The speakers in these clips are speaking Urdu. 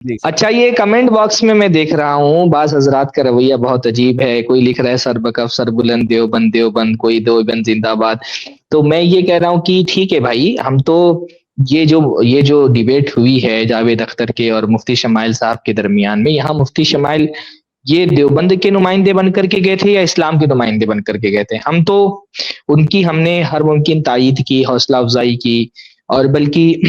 جی اچھا، یہ کمنٹ باکس میں دیکھ رہا ہوں بعض حضرات کا رویہ بہت عجیب ہے. کوئی لکھ رہا ہے سر بکف سر بلند دیوبند دیوبند، کوئی دیوبند زندہ باد. تو میں یہ کہہ رہا ہوں کہ ٹھیک ہے بھائی، ہم تو یہ جو ڈیبیٹ ہوئی ہے جاوید اختر کے اور مفتی شمائل صاحب کے درمیان میں، یہاں مفتی شمائل یہ دیوبند کے نمائندے بن کر کے گئے تھے یا اسلام کے نمائندے بن کر کے گئے تھے؟ ہم تو ہم نے ہر ممکن تائید کی، حوصلہ افزائی کی، اور بلکہ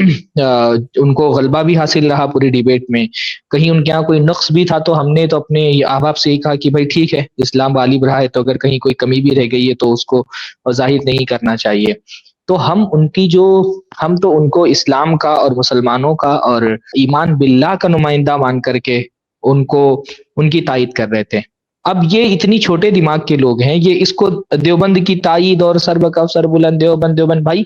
ان کو غلبہ بھی حاصل رہا پوری ڈیبیٹ میں. کہیں ان کے یہاں کوئی نقص بھی تھا تو ہم نے تو اپنے احباب سے ہی کہا کہ بھائی ٹھیک ہے، اسلام غالب رہا ہے تو اگر کہیں کوئی کمی بھی رہ گئی ہے تو اس کو ظاہر نہیں کرنا چاہیے. تو ہم تو ان کو اسلام کا اور مسلمانوں کا اور ایمان باللہ کا نمائندہ مان کر کے ان کی تائید کر رہے تھے. اب یہ اتنی چھوٹے دماغ کے لوگ ہیں، یہ اس کو دیوبند کی تائید اور سر بکف سر بلند دیوبند دیوبند. بھائی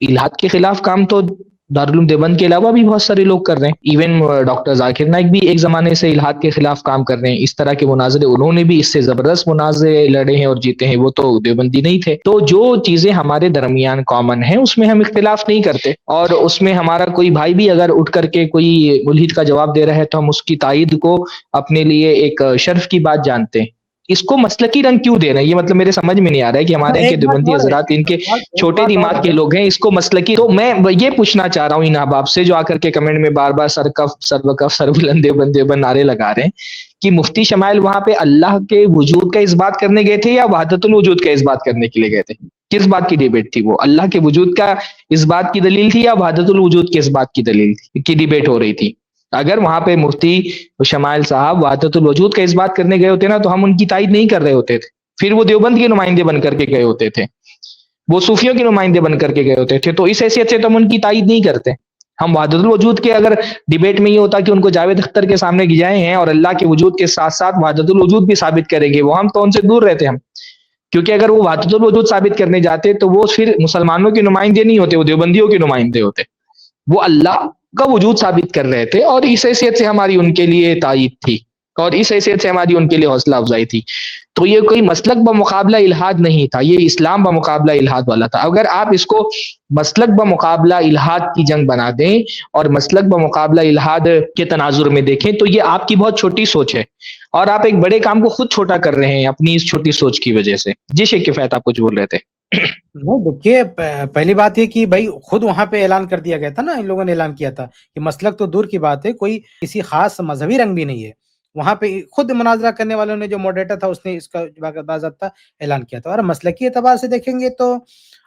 الحاد کے خلاف کام تو دارالعلوم دیوبند کے علاوہ بھی بہت سارے لوگ کر رہے ہیں. ایون ڈاکٹر ذاکر نائک بھی ایک زمانے سے الحاد کے خلاف کام کر رہے ہیں. اس طرح کے مناظرے انہوں نے بھی اس سے زبردست مناظرے لڑے ہیں اور جیتے ہیں. وہ تو دیوبندی نہیں تھے. تو جو چیزیں ہمارے درمیان کامن ہیں اس میں ہم اختلاف نہیں کرتے، اور اس میں ہمارا کوئی بھائی بھی اگر اٹھ کر کے کوئی ملحد کا جواب دے رہا ہے تو ہم اس کی تائید کو اپنے لیے ایک شرف کی بات جانتے ہیں. اس کو مسلکی رنگ کیوں دے رہے ہیں؟ یہ مطلب میرے سمجھ میں نہیں آ رہا ہے کہ ہمارے کے ایک بات دیوبندی اور ہے، حضرات ان کے ایک چھوٹے بات اور دماغ کے ہے، لوگ ہیں، اس کو مسلکی. تو میں یہ پوچھنا چاہ رہا ہوں ان احباب سے جو آ کر کے کمنٹ میں بار بار سر کف سر بکف سر بلند دیوبند دیوبند نعرے لگا رہے ہیں، کہ مفتی شمائل وہاں پہ اللہ کے وجود کا اس بات کرنے گئے تھے یا وحدت الوجود کا اس بات کرنے کے لیے گئے تھے؟ کس بات کی ڈیبیٹ تھی وہ؟ اللہ کے وجود کا اس بات کی دلیل تھی یا وحدت الوجود کی اس بات کی دلیل کی ڈیبیٹ ہو رہی تھی؟ اگر وہاں پہ مفتی شمائل صاحب وحدت الوجود کا اس بات کرنے گئے ہوتے نا تو ہم ان کی تائید نہیں کر رہے ہوتے تھے. پھر وہ دیوبند کے نمائندے بن کر کے گئے ہوتے تھے، وہ صوفیوں کے نمائندے بن کر کے گئے ہوتے تھے. تو اس حیثیت سے تو ہم ان کی تائید نہیں کرتے. ہم وحدت الوجود کے اگر ڈیبیٹ میں یہ ہوتا کہ ان کو جاوید اختر کے سامنے گجائے ہیں اور اللہ کے وجود کے ساتھ ساتھ وحدت الوجود بھی ثابت کریں گے، وہ ہم تو ان سے دور رہتے. ہم کیونکہ اگر وہ وحدت الوجود ثابت کرنے جاتے تو وہ پھر مسلمانوں کے نمائندے نہیں ہوتے، وہ دیوبندیوں کے نمائندے ہوتے. وہ اللہ کا وجود ثابت کر رہے تھے اور اس حیثیت سے ہماری ان کے لیے تائید تھی اور اس حیثیت سے ہماری ان کے لیے حوصلہ افزائی تھی. تو یہ کوئی مسلک بمقابلہ الحاد نہیں تھا، یہ اسلام بمقابلہ الحاد والا تھا. اگر آپ اس کو مسلک بمقابلہ الحاد کی جنگ بنا دیں اور مسلک بمقابلہ الحاد کے تناظر میں دیکھیں تو یہ آپ کی بہت چھوٹی سوچ ہے، اور آپ ایک بڑے کام کو خود چھوٹا کر رہے ہیں اپنی اس چھوٹی سوچ کی وجہ سے. جی شیخ کفایت، آپ کچھ بول رہے تھے. نہیں دیکھیے، پہلی بات یہ کہ بھائی خود وہاں پہ اعلان کر دیا گیا تھا نا، ان لوگوں نے اعلان کیا تھا کہ مسلک تو دور کی بات ہے، کوئی کسی خاص مذہبی رنگ بھی نہیں ہے. وہاں پہ خود مناظرہ کرنے والوں نے جو ماڈریٹر تھا اس نے اس کا باضابطہ اعلان کیا تھا. اور مسلکی اعتبار سے دیکھیں گے تو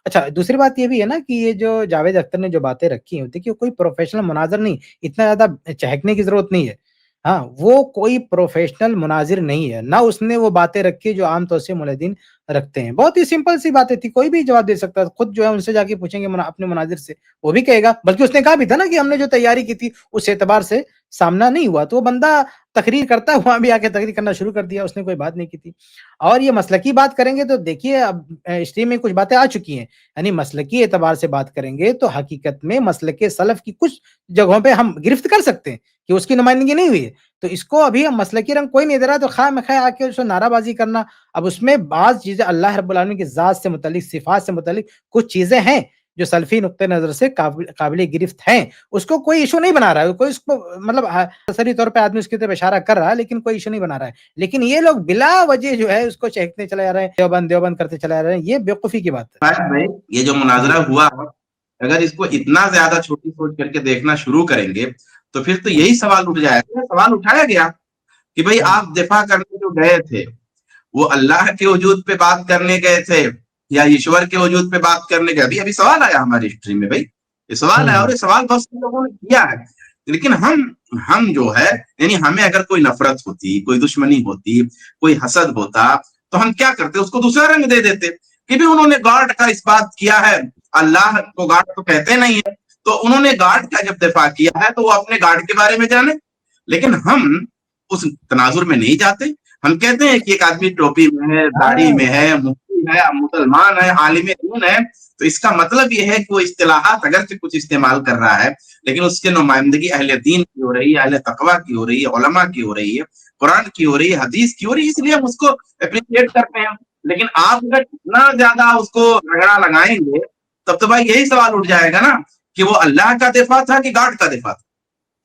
اچھا، دوسری بات یہ بھی ہے نا کہ یہ جو جاوید اختر نے جو باتیں رکھی ہیں، دیکھیے کوئی پروفیشنل مناظر نہیں، اتنا زیادہ چہکنے کی ضرورت نہیں ہے. ہاں، وہ کوئی پروفیشنل مناظر نہیں ہے، نہ اس نے وہ باتیں رکھی جو عام طور سے مولدین رکھتے ہیں. بہت ہی سمپل سی باتیں تھی، کوئی بھی جواب دے سکتا ہے. خود جو ہے ان سے جا کے پوچھیں گے اپنے مناظر سے، وہ بھی کہے گا. بلکہ اس نے کہا بھی تھا نا کہ ہم نے جو تیاری کی تھی اس اعتبار سے سامنا نہیں ہوا. تو وہ بندہ تقریر کرتا ہے، وہاں بھی آ کے تقریر کرنا شروع کر دیا، اس نے کوئی بات نہیں کی تھی. اور یہ مسلکی بات کریں گے تو دیکھیے اب اسٹریم میں کچھ باتیں آ چکی ہیں، یعنی مسلکی اعتبار سے بات کریں گے تو حقیقت میں مسلک سلف کی کچھ جگہوں پہ ہم گرفت کر سکتے ہیں کہ اس کی نمائندگی نہیں ہوئی ہے. تو اس کو ابھی ہم مسلکی رنگ کوئی نہیں دے رہا، تو خواہ مخواہ آ کے اس کو نعرہ بازی کرنا. اب اس میں بعض چیزیں اللہ رب العالمین کی ذات سے متعلق، صفات سے متعلق کچھ چیزیں ہیں جو سلفی نقطہ نظر سے قابل گرفت ہیں، اس کو کوئی ایشو نہیں بنا رہا ہے. کوئی اس کو مطلب سری طور پہ آدمی اس کی طرف اشارہ کر رہا ہے لیکن کوئی ایشو نہیں بنا رہا ہے. لیکن یہ لوگ بلا وجہ جو ہے اس کو چہکتے چلے جا رہے ہیں، دیوبند دیوبند کرتے چلے جا رہے ہیں. یہ بیوقوفی کی بات ہے. بھائی یہ جو مناظرہ ہوا، اگر اس کو اتنا زیادہ چھوٹی سوچ کر کے دیکھنا شروع کریں گے تو پھر تو یہی سوال اٹھ جائے گا. سوال اٹھایا گیا کہ بھئی آپ دفاع کرنے جو گئے تھے وہ اللہ کے وجود پہ بات کرنے گئے تھے یا ایشور کے وجود پہ بات کرنے گئے؟ ابھی سوال آیا ہماری ہسٹری میں. بھائی یہ سوال ہے اور یہ سوال بہت سے لوگوں نے کیا ہے. لیکن ہم جو ہے، یعنی ہمیں اگر کوئی نفرت ہوتی، کوئی دشمنی ہوتی، کوئی حسد ہوتا تو ہم کیا کرتے؟ اس کو دوسرا رنگ دے دیتے کہ بھی انہوں نے گاڈ کا اس بات کیا ہے. اللہ کو گاڈ تو کہتے نہیں ہے، تو انہوں نے گاڈ کا جب دفاع کیا ہے تو وہ اپنے گاڈ کے بارے میں جانے. لیکن ہم اس تناظر میں نہیں جاتے. ہم کہتے ہیں کہ ایک آدمی ٹوپی میں ہے، داڑھی میں ہے، مفتی ہے، مسلمان ہے، عالم دین ہے، تو اس کا مطلب یہ ہے کہ وہ اصطلاحات اگرچہ کچھ استعمال کر رہا ہے لیکن اس کی نمائندگی اہل دین کی ہو رہی ہے، اہل تقویٰ کی ہو رہی ہے، علماء کی ہو رہی ہے، قرآن کی ہو رہی ہے، حدیث کی ہو رہی ہے، اس لیے ہم اس کو اپریشیٹ کرتے ہیں. لیکن آپ اگر اتنا زیادہ اس کو رگڑا لگائیں گے تب تو بھائی یہی سوال اٹھ جائے گا نا کہ وہ اللہ کا دفاع تھا کہ گاڈ کا دفاع تھا.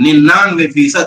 99%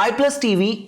iPlus TV